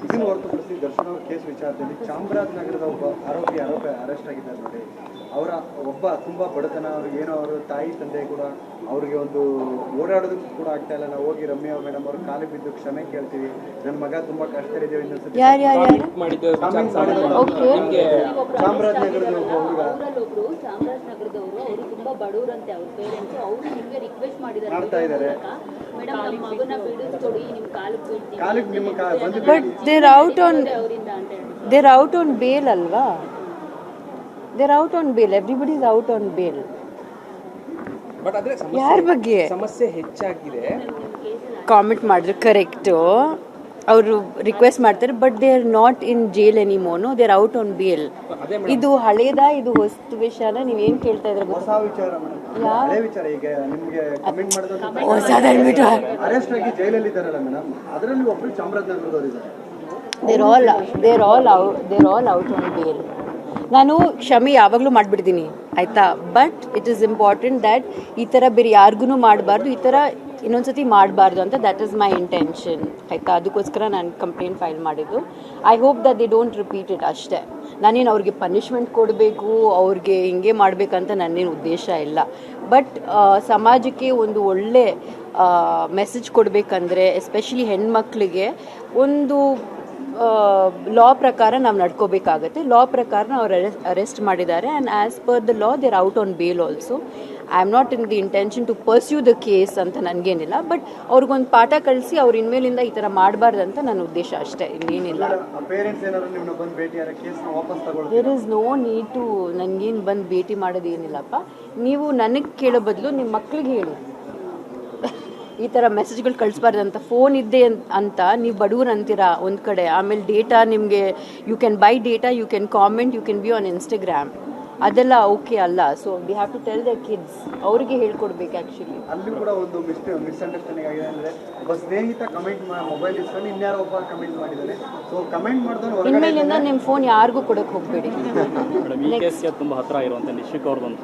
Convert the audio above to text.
ಇದನ್ನು ಹೊರತುಪಡಿಸಿ ದರ್ಶನ್ ಅವರ ಕೇಸ್ ವಿಚಾರದಲ್ಲಿ ಚಾಮರಾಜನಗರದ ಒಬ್ಬ ಆರೋಪಿ ಅರೆಸ್ಟ್ ಆಗಿದ್ದಾರೆ ನೋಡಿ. ಅವರ ಒಬ್ಬ ತುಂಬಾ ಬಡತನ, ಅವ್ರಿಗೆ ಏನೋ ಅವರ ತಾಯಿ ತಂದೆ ಕೂಡ ಅವ್ರಿಗೆ ಒಂದು ಓಡಾಡೋದಕ್ಕೂ ಕೂಡ ಆಗ್ತಾ ಇಲ್ಲ. ನಾವು ಹೋಗಿ ರಮ್ಯಾ ಮೇಡಮ್ ಅವ್ರ ಕಾಲಿಗೆ ಬಿದ್ದು ಕ್ಷಮೆ ಕೇಳ್ತೀವಿ, ನನ್ನ ಮಗ ತುಂಬಾ ಕಷ್ಟದಲ್ಲಿದ್ದೇವೆ ಇನ್ನೊಂದ್ಸತಿ ಚಾಮರಾಜನಗರದ ಚಾಮರಾಜನಗರದವರು ಅವರು ತುಂಬಾ ಬಡವರಂತೆ, ಅವ್ರ ಪೇರೆಂಟ್ಸ್ ಅವರು ನಿಮಗೆ ರಿಕ್ವೆಸ್ಟ್ ಮಾಡ್ತಾ ಇದ್ದಾರೆ ಮೇಡಮ್ ನಮ್ಮ ಮಗನ ಬಿಡಿಸ್ಕೊಡಿ, ನಿಮ್ ಕಾಲಿಗೆ ನಿಮ್ಮ but there out on bail ಅಲ್ವಾ? There out on bail, everybody is out on bail. But ಅದ್ರೆ ಯಾರ ಬಗ್ಗೆ ಸಮಸ್ಯೆ ಹೆಚ್ಚಾಗಿದೆ ಕಾಮೆಂಟ್ ಮಾಡಿದ್ರೆ ಕರೆಕ್ಟು, ಅವರು ರಿಕ್ವೆಸ್ಟ್ ಮಾಡ್ತಾರೆ. But they are not in jail anymore, no, they are out on bail. ಇದು ಹಳೇದಾ, ಇದು ಹೊಸ ವಿಷಯನ? ನೀವೇನ್ ಕೇಳ್ತಾ ಇದ್ರೆ ಹೊಸ ವಿಚಾರ ಮೇಡಮ್, ಹಳೆ ವಿಚಾರ. ಈಗ ನಿಮ್ಗೆ ಕಮೆಂಟ್ ಮಾಡಿದ್ರೆ ಹೊಸದನ್ಬಿಟ್ಟು ಅರೆಸ್ಟ್ ಆಗಿ ಜೈಲಲ್ಲಿ ಇದ್ದಾರಲ್ಲ ಮೇಡಮ್, ಅದರಲ್ಲಿ ಒಬ್ರು ಚಾಮರಾಜನಗರದವರು ಇದ್ದಾರೆ. They're all out on bail. ನಾನು ಕ್ಷಮೆ ಯಾವಾಗಲೂ ಮಾಡಿಬಿಡ್ತೀನಿ ಆಯಿತಾ. But it is important that ಈ ಥರ ಬೇರೆ ಯಾರಿಗೂ ಮಾಡಬಾರ್ದು, ಈ ಥರ ಇನ್ನೊಂದ್ಸತಿ ಮಾಡಬಾರ್ದು ಅಂತ. ದ್ಯಾಟ್ ಈಸ್ ಮೈ ಇಂಟೆನ್ಷನ್ ಆಯಿತಾ. ಅದಕ್ಕೋಸ್ಕರ ನಾನು ಕಂಪ್ಲೇಂಟ್ ಫೈಲ್ ಮಾಡಿದ್ದು. I hope that they don't repeat it ಅಷ್ಟೇ. ನಾನೇನು ಅವ್ರಿಗೆ ಪನಿಷ್ಮೆಂಟ್ ಕೊಡಬೇಕು, ಅವ್ರಿಗೆ ಹಿಂಗೆ ಮಾಡಬೇಕಂತ ನನ್ನೇನು ಉದ್ದೇಶ ಇಲ್ಲ. ಬಟ್ ಸಮಾಜಕ್ಕೆ ಒಂದು ಒಳ್ಳೆ ಮೆಸೇಜ್ ಕೊಡಬೇಕಂದ್ರೆ ಎಸ್ಪೆಷಲಿ ಹೆಣ್ಮಕ್ಳಿಗೆ ಒಂದು ಲಾ ಪ್ರಕಾರ ನಾವು ನಡ್ಕೋಬೇಕಾಗತ್ತೆ. ಲಾ ಪ್ರಕಾರ ಅವ್ರು ಅರೆಸ್ಟ್ ಮಾಡಿದ್ದಾರೆ and as per the law they're out on bail also. I am not in the intention to pursue the case ಅಂತ ನನಗೇನಿಲ್ಲ. ಬಟ್ ಅವ್ರಿಗೊಂದು ಪಾಠ ಕಳಿಸಿ ಅವ್ರು ಇನ್ಮೇಲಿಂದ ಈ ಥರ ಮಾಡಬಾರ್ದು ಅಂತ ನನ್ನ ಉದ್ದೇಶ ಅಷ್ಟೇ, ಇನ್ನೇನಿಲ್ಲ. There is no need to ನನಗೇನು ಬಂದು ಭೇಟಿ ಮಾಡೋದೇನಿಲ್ಲಪ್ಪ. ನೀವು ನನಗೆ ಕೇಳೋ ಬದಲು ನಿಮ್ಮ ಮಕ್ಳಿಗೆ ಹೇಳಿ ಈ ಥರ ಮೆಸೇಜ್ಗಳು ಕಳಿಸ್ಬಾರ್ದು ಅಂತ. ಫೋನ್ ಇದ್ದೆ ಅಂತ ನೀವು ಬಡವ್ರು ಅಂತೀರಾ ಒಂದು ಕಡೆ, ಆಮೇಲೆ ಡೇಟಾ ನಿಮಗೆ you can buy data, you can comment, you can be on Instagram, ಅದೆಲ್ಲ ಓಕೆ ಅಲ್ಲ. So we have to tell the kids, ಅವ್ರಿಗೆ ಹೇಳ್ಕೊಡ್ಬೇಕು. ಆ್ಯಕ್ಚುಲಿ ಅಲ್ಲಿ ಕೂಡ ಒಂದು ಮಿಸ್ಅಂಡರ್ಸ್ಟ್ಯಾಂಡಿಂಗ್ ಆಗಿದೆ. ಅಂದರೆ ಒಬ್ಬ ಸ್ನೇಹಿತ ಕಮೆಂಟ್ ಮೊಬೈಲ್ ಇಸ್ಕೊಂಡು ಇನ್ಯಾರೋ ಒಬ್ಬ ಕಮೆಂಟ್ ಮಾಡಿದ್ದಾರೆ. ಸೊ ಕಮೆಂಟ್ ಮಾಡಿದವರು ಇನ್ಮೇಲಿಂದ ನಿಮ್ಮ ಫೋನ್ ಯಾರಿಗೂ ಕೊಡೋಕೆ ಹೋಗಬೇಡಿ. ತುಂಬ ಹತ್ರ ಇರುವಂಥ ನಿಶ್ಚಿಕ್ ಅವ್ರದ್ದು ಒಂದು